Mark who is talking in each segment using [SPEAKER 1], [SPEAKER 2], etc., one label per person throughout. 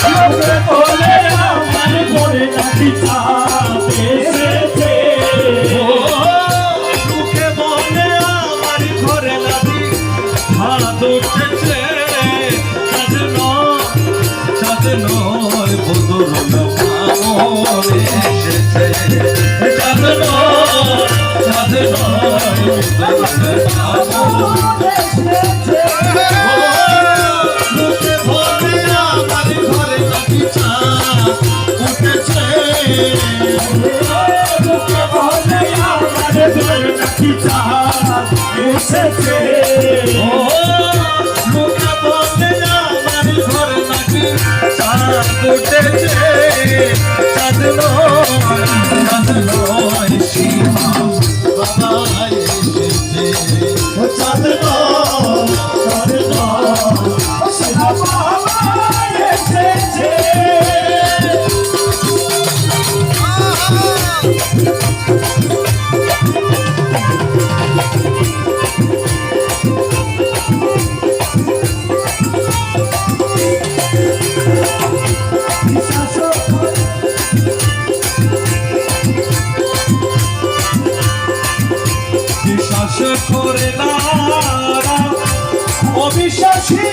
[SPEAKER 1] লোকে বলে আমার ঘরে নাকি চাঁদ এসেছে।
[SPEAKER 2] লোকে বলে আমার ঘরে নাকি চাঁদ উঠেছে। চাঁদ নয় বদরুল মামুন এসেছে। চাঁদ নয় বদরুল মামুন এসেছে। লোকে বলে আমার ঘরে নাকি চাঁদ উঠেছে।
[SPEAKER 1] লোকে বলে আমার ঘরে নাকি চাঁদ এসেছে।
[SPEAKER 2] লোকে বলে আমার ঘরে নাকি চাঁদ উঠেছে। চাঁদ নয় সীমা বাবা এসেছে। চাঁদ নয়
[SPEAKER 1] সীমা বাবা এসেছে।
[SPEAKER 2] বিশ্বাস করে না
[SPEAKER 1] অবিশ্বাসী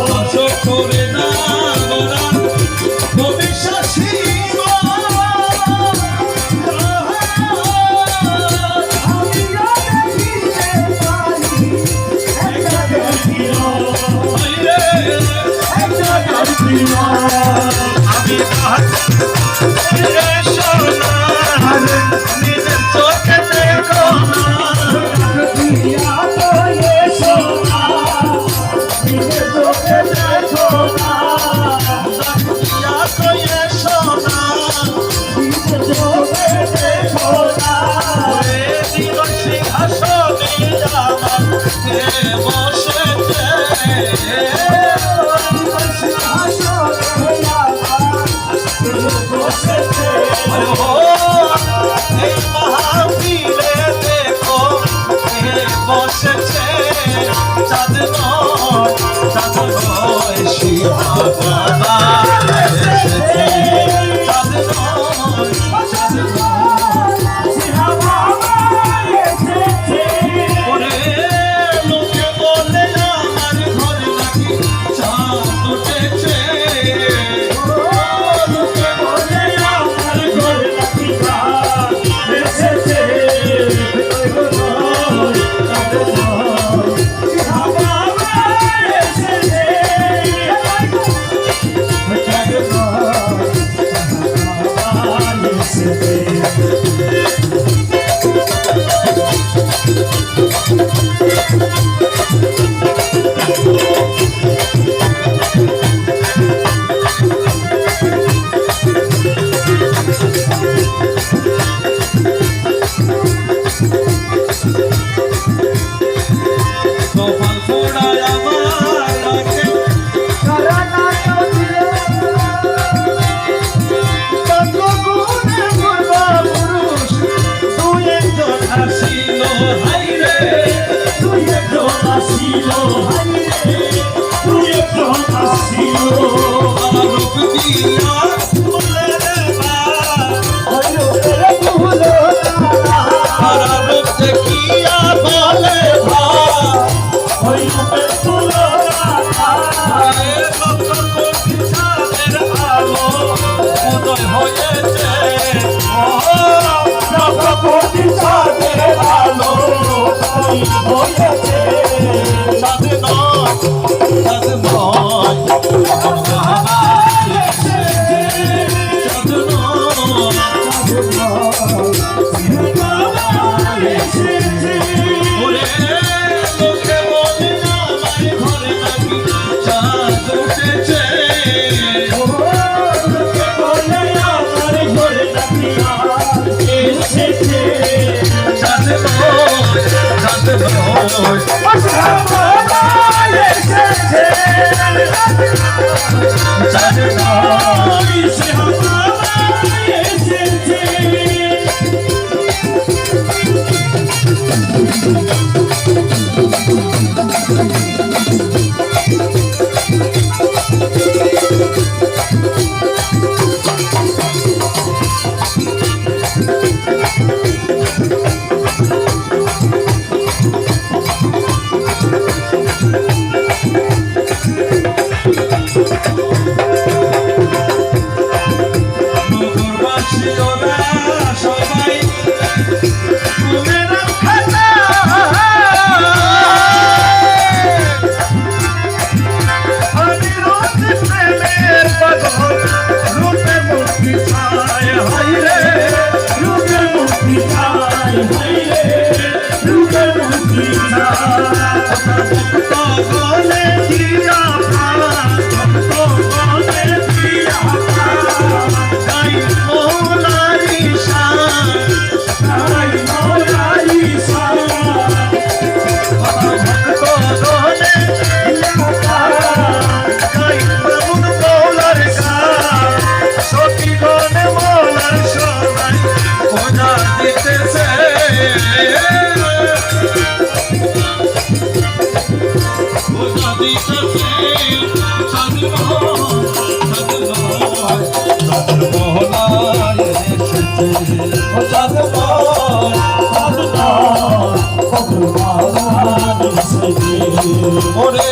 [SPEAKER 2] বিশ্বাস করে না অবিশ্বাসী আমি নিজের চোখে দেখো না। এই মাহফিলে দেখো বসেছে। চাঁদ নয় শিবা বাবা এসেছে। চাঁদ নয় ওরে লোকে বলে আমার ঘরে নাকি চাঁদ উঠেছে। লোকে বলে আমার ঘরে নাকি চাঁদ এসেছে। কপাল পোড়ায় আমার রাখে পূর্বপুরুষ দুই একজন আসিল হাইরে।
[SPEAKER 1] তুই একজন আসিল
[SPEAKER 2] রূপ দিয়া বলে রে তারা রূপ দেখিয়া বলে ভাই চাঁদের আলো উদয় হয়েছে।
[SPEAKER 1] চাঁদের আলো হয়েছে।
[SPEAKER 2] চাঁদ নয় চাঁদ নয় বাবা এসেছে। চাঁদ নয় ওরে লোকে বলে আমার ঘরে নাকি চাঁদ উঠেছে। চাঁদ নয় ওরে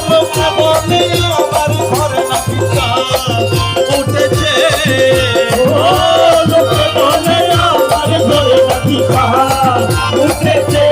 [SPEAKER 2] লোকে বলে আমার ঘরে নাকি চাঁদ উঠেছে
[SPEAKER 1] লোকে বলে আমার ঘরে নাকি চাঁদ উঠেছে